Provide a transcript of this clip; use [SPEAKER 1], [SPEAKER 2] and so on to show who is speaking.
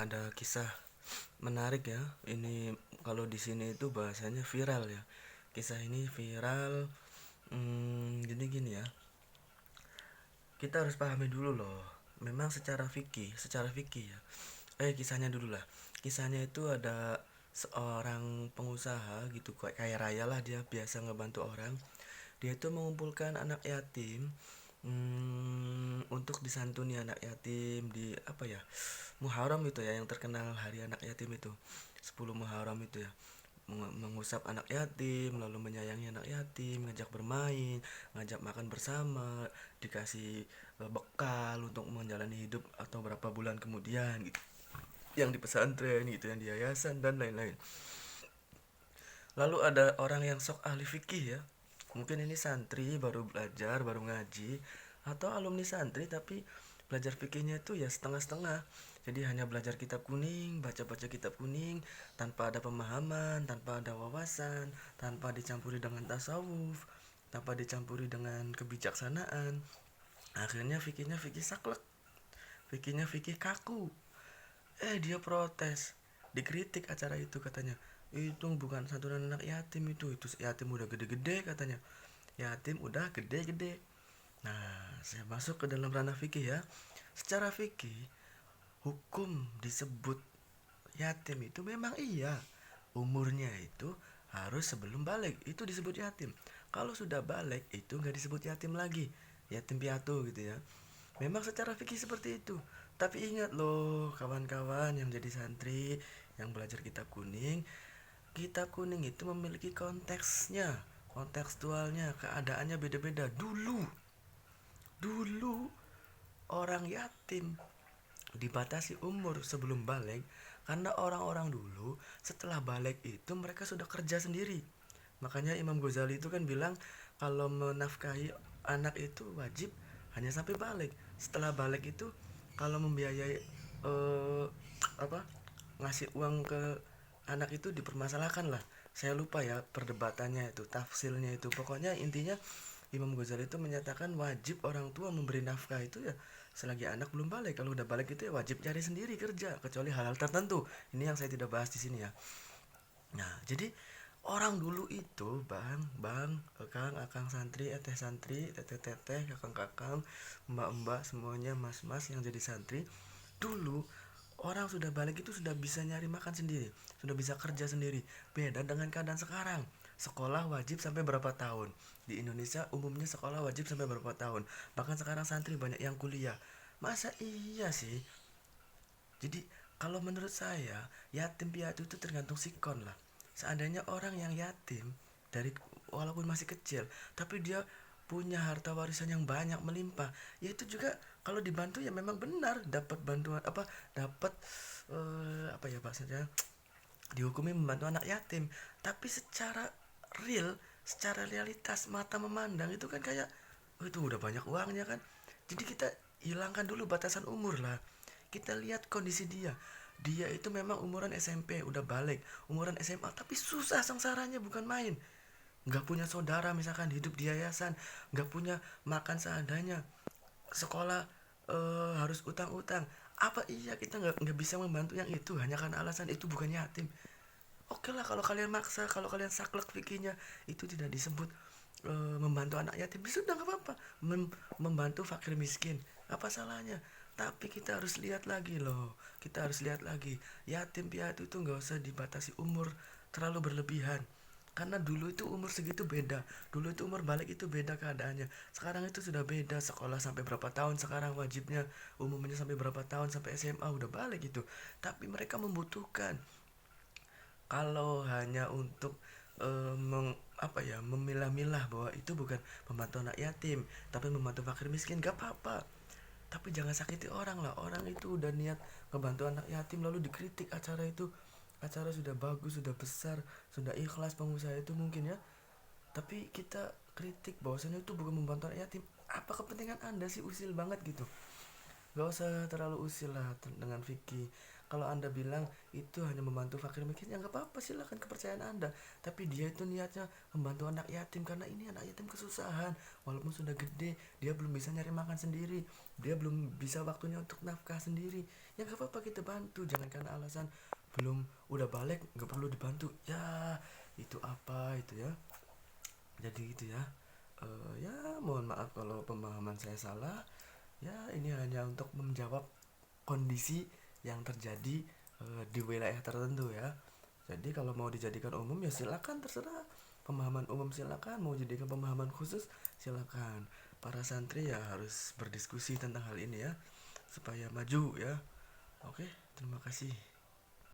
[SPEAKER 1] ada kisah menarik ya. Ini kalau di sini itu bahasanya viral ya. Kisah ini viral. Jadi gini ya. Kita harus pahami dulu loh. Memang secara fikih ya. Kisahnya dulu lah. Kisahnya itu ada seorang pengusaha gitu, kayak kaya raya lah, dia biasa ngebantu orang. Dia itu mengumpulkan anak yatim, untuk disantuni anak yatim di apa ya, Muharram itu ya, yang terkenal hari anak yatim itu, 10 Muharram itu ya. Mengusap anak yatim, lalu menyayangi anak yatim, ngajak bermain, ngajak makan bersama, dikasih bekal untuk menjalani hidup atau berapa bulan kemudian gitu. Yang di pesantren gitu, yang di yayasan dan lain-lain. Lalu ada orang yang sok ahli fikih ya. Mungkin ini santri baru belajar, baru ngaji, atau alumni santri tapi belajar fikihnya itu ya setengah-setengah. Jadi hanya belajar kitab kuning, baca-baca kitab kuning, tanpa ada pemahaman, tanpa ada wawasan, tanpa dicampuri dengan tasawuf, tanpa dicampuri dengan kebijaksanaan. Akhirnya fikihnya fikih saklek, fikihnya fikih kaku. Dia protes, dikritik acara itu, katanya itu bukan santunan anak yatim, itu yatim udah gede-gede katanya, yatim udah gede-gede. Nah, saya masuk ke dalam ranah fikih ya. Secara fikih, hukum disebut yatim itu memang iya, umurnya itu harus sebelum balik itu disebut yatim. Kalau sudah balik itu nggak disebut yatim lagi, yatim piatu gitu ya. Memang secara fikih seperti itu. Tapi ingat loh kawan-kawan yang jadi santri, yang belajar kitab kuning. Kitab kuning itu memiliki konteksnya, kontekstualnya, keadaannya beda-beda. Dulu orang yatim dibatasi umur sebelum balik karena orang-orang dulu setelah balik itu mereka sudah kerja sendiri. Makanya Imam Ghazali itu kan bilang kalau menafkahi anak itu wajib hanya sampai balik. Setelah balik itu kalau membiayai eh, apa ngasih uang ke anak itu dipermasalahkan lah. Saya lupa ya perdebatannya itu, tafsilnya itu. Pokoknya intinya Imam Ghazali itu menyatakan wajib orang tua memberi nafkah itu ya selagi anak belum balik. Kalau udah balik itu ya wajib cari sendiri kerja, kecuali hal-hal tertentu. Ini yang saya tidak bahas di sini ya. Nah, jadi orang dulu itu, bang, kakang, akang santri, santri, teteh, kakang-kakang, mbak-mbak, semuanya mas-mas yang jadi santri, dulu orang sudah balik itu sudah bisa nyari makan sendiri, sudah bisa kerja sendiri. Beda dengan keadaan sekarang. Sekolah wajib sampai berapa tahun? Di Indonesia umumnya sekolah wajib sampai berapa tahun? Bahkan sekarang santri banyak yang kuliah. Masa iya sih? Jadi kalau menurut saya yatim piatu itu tergantung sikon lah. Seandainya orang yang yatim dari walaupun masih kecil, tapi dia punya harta warisan yang banyak melimpah, ya itu juga kalau dibantu ya memang benar dapat bantuan apa, dapat apa ya bahasanya, dihukumi membantu anak yatim. Tapi secara real, secara realitas mata memandang itu kan kayak, oh, itu udah banyak uangnya kan. Jadi kita hilangkan dulu batasan umur lah. Kita lihat kondisi dia. Dia itu memang umuran SMP udah balik, umuran SMA tapi susah sengsaranya bukan main. Nggak punya saudara misalkan, hidup di yayasan, nggak punya makan seadanya, sekolah harus utang-utang. Apa iya kita nggak bisa membantu yang itu hanya karena alasan itu bukan yatim? Oke lah kalau kalian maksa, kalau kalian saklek fikirnya itu tidak disebut membantu anak yatim, sudah nggak apa-apa. Membantu fakir miskin, apa salahnya? Tapi kita harus lihat lagi loh, kita harus lihat lagi, yatim piatu itu nggak usah dibatasi umur terlalu berlebihan. Karena dulu itu umur segitu beda, dulu itu umur balik itu beda keadaannya. Sekarang itu sudah beda, sekolah sampai berapa tahun sekarang wajibnya, umumnya sampai berapa tahun, sampai SMA udah balik gitu. Tapi mereka membutuhkan. Kalau hanya untuk apa ya, memilah-milah bahwa itu bukan membantu anak yatim tapi membantu fakir miskin, gak apa-apa. Tapi jangan sakiti orang lah. Orang itu udah niat ngebantu anak yatim lalu dikritik acara itu. Acara sudah bagus, sudah besar, sudah ikhlas pengusaha itu mungkin ya, tapi kita kritik bahwasanya itu bukan membantu anak yatim. Apa kepentingan anda sih, usil banget gitu. Gak usah terlalu usil lah dengan Vicky. Kalau anda bilang itu hanya membantu fakir miskin, ya nggak apa-apa, silakan kepercayaan anda. Tapi dia itu niatnya membantu anak yatim, karena ini anak yatim kesusahan. Walaupun sudah gede, dia belum bisa nyari makan sendiri, dia belum bisa waktunya untuk nafkah sendiri. Ya nggak apa-apa, kita bantu. Jangan karena alasan belum udah balik nggak perlu dibantu. Ya itu apa itu ya. Jadi gitu ya. Ya mohon maaf kalau pemahaman saya salah. Ya ini hanya untuk menjawab kondisi yang terjadi di wilayah tertentu ya. Jadi kalau mau dijadikan umum ya silakan, terserah. Pemahaman umum silakan, mau jadikan pemahaman khusus silakan. Para santri ya harus berdiskusi tentang hal ini ya supaya maju ya. Oke, terima kasih.